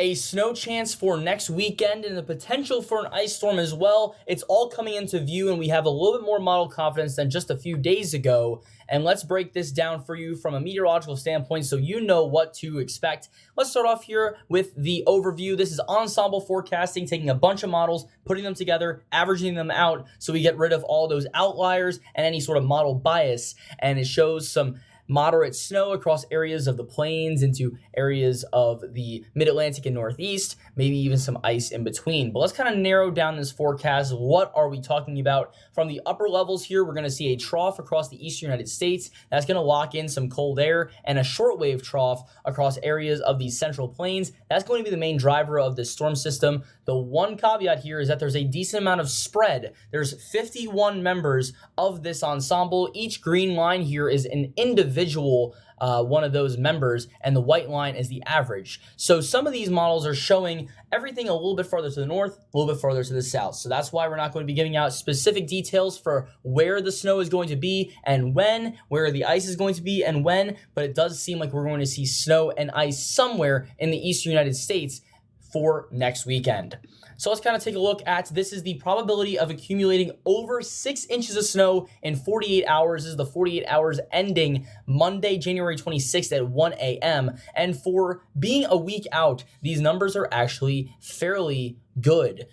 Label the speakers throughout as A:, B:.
A: a snow chance for next weekend and the potential for an ice storm as well. It's all coming into view, and we have a little bit more model confidence than just a few days ago. And let's break this down for you from a meteorological standpoint so you know what to expect. Let's start off here with the overview. This is ensemble forecasting, taking a bunch of models, putting them together, averaging them out so we get rid of all those outliers and any sort of model bias. And it shows some moderate snow across areas of the plains into areas of the mid-Atlantic and Northeast, maybe even some ice in between. But let's kind of narrow down this forecast. What are we talking about? From the upper levels here, we're going to see a trough across the eastern United States. That's going to lock in some cold air, and a shortwave trough across areas of the central plains. That's going to be the main driver of this storm system. The one caveat here is that there's a decent amount of spread. There's 51 members of this ensemble. Each green line here is an individual one of those members, and the white line is the average. So some of these models are showing everything a little bit farther to the north, a little bit farther to the south. So that's why we're not going to be giving out specific details for where the snow is going to be and when, where the ice is going to be and when, but it does seem like we're going to see snow and ice somewhere in the eastern United States for next weekend. So let's kind of take a look at, this is the probability of accumulating over 6 inches of snow in 48 hours. This is the 48 hours ending Monday, January 26th at 1 a.m. And for being a week out, these numbers are actually fairly good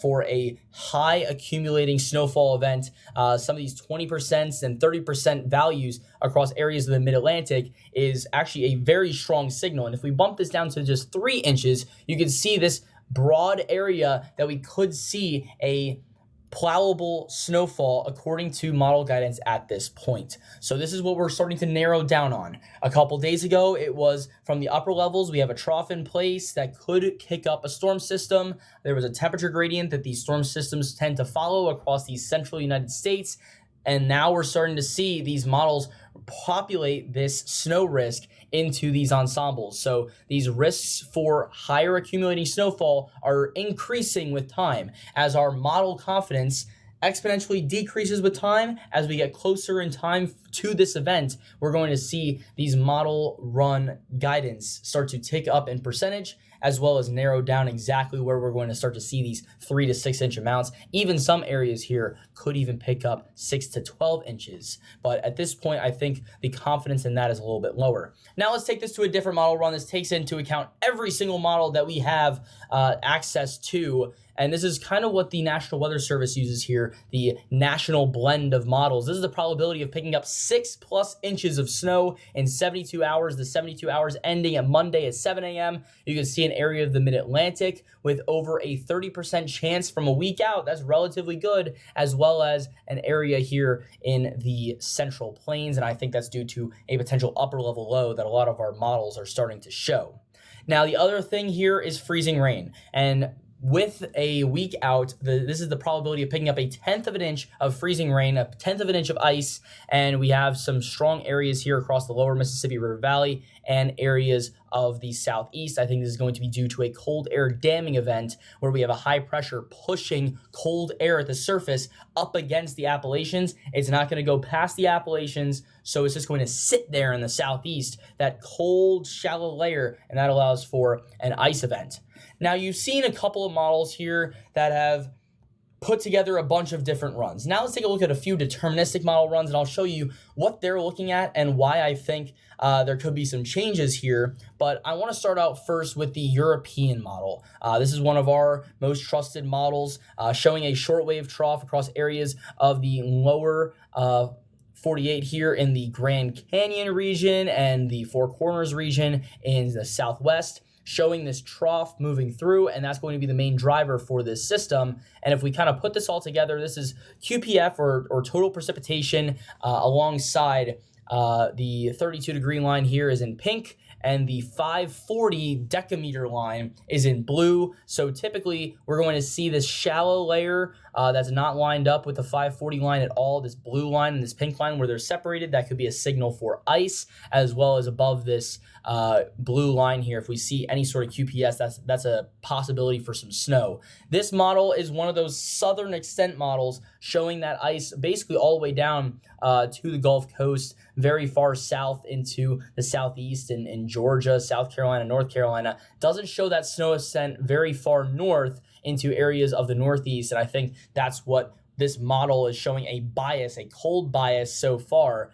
A: for a high accumulating snowfall event. Some of these 20% and 30% values across areas of the mid-Atlantic is actually a very strong signal. And if we bump this down to just 3 inches, you can see this broad area that we could see a plowable snowfall according to model guidance at this point. So this is what we're starting to narrow down on. A couple days ago, it was from the upper levels. We have a trough in place that could kick up a storm system. There was a temperature gradient that these storm systems tend to follow across the central United States. And now we're starting to see these models populate this snow risk into these ensembles. So these risks for higher accumulating snowfall are increasing with time as our model confidence exponentially decreases with time. As we get closer in time to this event, we're going to see these model run guidance start to tick up in percentage, as well as narrow down exactly where we're going to start to see these 3 to 6 inch amounts. Even some areas here could even pick up 6 to 12 inches. But at this point, I think the confidence in that is a little bit lower. Now let's take this to a different model run. This takes into account every single model that we have access to. And this is kind of what the National Weather Service uses here, the national blend of models. This is the probability of picking up 6+ inches of snow in 72 hours, the 72 hours ending at Monday at 7 a.m. You can see an area of the mid-Atlantic with over a 30% chance from a week out. That's relatively good, as well as an area here in the central plains. And I think that's due to a potential upper level low that a lot of our models are starting to show. Now, the other thing here is freezing rain. And with a week out, this is the probability of picking up a 1/10 of an inch of freezing rain, a 1/10 of an inch of ice, and we have some strong areas here across the lower Mississippi River Valley and areas of the southeast. I think this is going to be due to a cold air damming event where we have a high pressure pushing cold air at the surface up against the Appalachians. It's not going to go past the Appalachians, so it's just going to sit there in the southeast, that cold, shallow layer, and that allows for an ice event. Now, you've seen a couple of models here that have put together a bunch of different runs. Now let's take a look at a few deterministic model runs, and I'll show you what they're looking at and why I think there could be some changes here. But I want to start out first with the European model. This is one of our most trusted models, showing a shortwave trough across areas of the lower 48 here in the Grand Canyon region and the Four Corners region in the southwest, showing this trough moving through, and that's going to be the main driver for this system. And if we kind of put this all together, this is QPF or total precipitation alongside the 32 degree line here is in pink, and the 540 decameter line is in blue. So typically we're going to see this shallow layer that's not lined up with the 540 line at all, this blue line and this pink line where they're separated. That could be a signal for ice, as well as above this blue line here. If we see any sort of QPS, that's a possibility for some snow. This model is one of those southern extent models showing that ice basically all the way down to the Gulf Coast, very far south into the southeast in Georgia, South Carolina, North Carolina. Doesn't show that snow ascent very far north into areas of the Northeast, and I think that's what this model is showing, a bias, a cold bias so far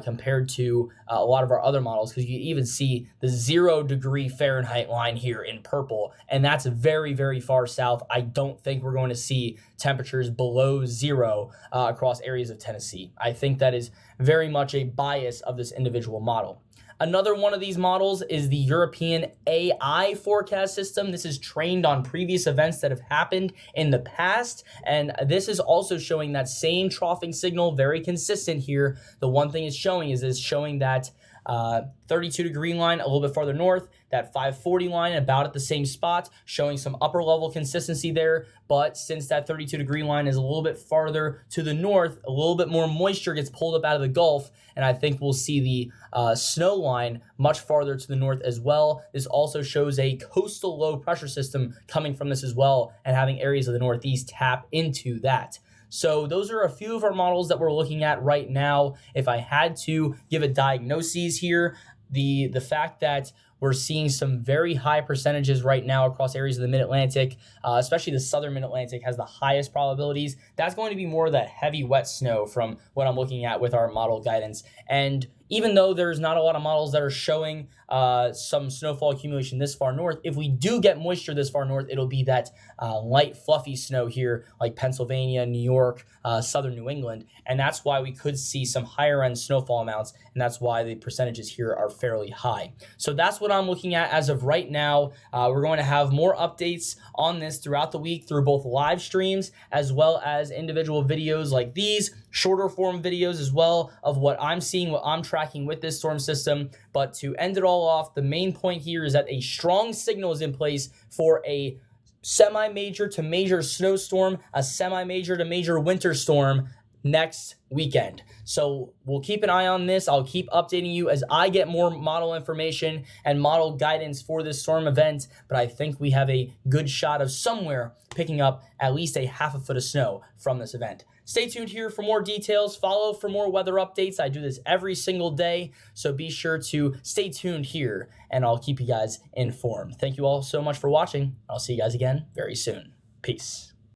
A: compared to a lot of our other models, because you even see the 0 degree Fahrenheit line here in purple, and that's very, very far south. I don't think we're going to see temperatures below 0 across areas of Tennessee. I think that is very much a bias of this individual model. Another one of these models is the European AI forecast system. This is trained on previous events that have happened in the past, and this is also showing that same troughing signal, very consistent here. The one thing it's showing is that 32 degree line a little bit farther north, that 540 line about at the same spot, showing some upper level consistency there. But since that 32 degree line is a little bit farther to the north, a little bit more moisture gets pulled up out of the Gulf, and I think we'll see the snow line much farther to the north as well. This also shows a coastal low pressure system coming from this as well, and having areas of the Northeast tap into that. So those are a few of our models that we're looking at right now. If I had to give a diagnosis here, the fact that we're seeing some very high percentages right now across areas of the Mid-Atlantic, especially the southern Mid-Atlantic has the highest probabilities. That's going to be more of that heavy wet snow from what I'm looking at with our model guidance. And even though there's not a lot of models that are showing some snowfall accumulation this far north, if we do get moisture this far north, it'll be that light, fluffy snow here, like Pennsylvania, New York, southern New England. And that's why we could see some higher end snowfall amounts, and that's why the percentages here are fairly high. So that's what I'm looking at as of right now. We're going to have more updates on this throughout the week through both live streams as well as individual videos like these, shorter form videos as well of what I'm seeing, what I'm tracking with this storm system. But to end it all off, the main point here is that a strong signal is in place for a semi-major to major snowstorm, a semi-major to major winter storm next weekend. So we'll keep an eye on this. I'll keep updating you as I get more model information and model guidance for this storm event, but I think we have a good shot of somewhere picking up at least a half a foot of snow from this event. Stay tuned here for more details. Follow for more weather updates. I do this every single day, so be sure to stay tuned here, and I'll keep you guys informed. Thank you all so much for watching. I'll see you guys again very soon. Peace.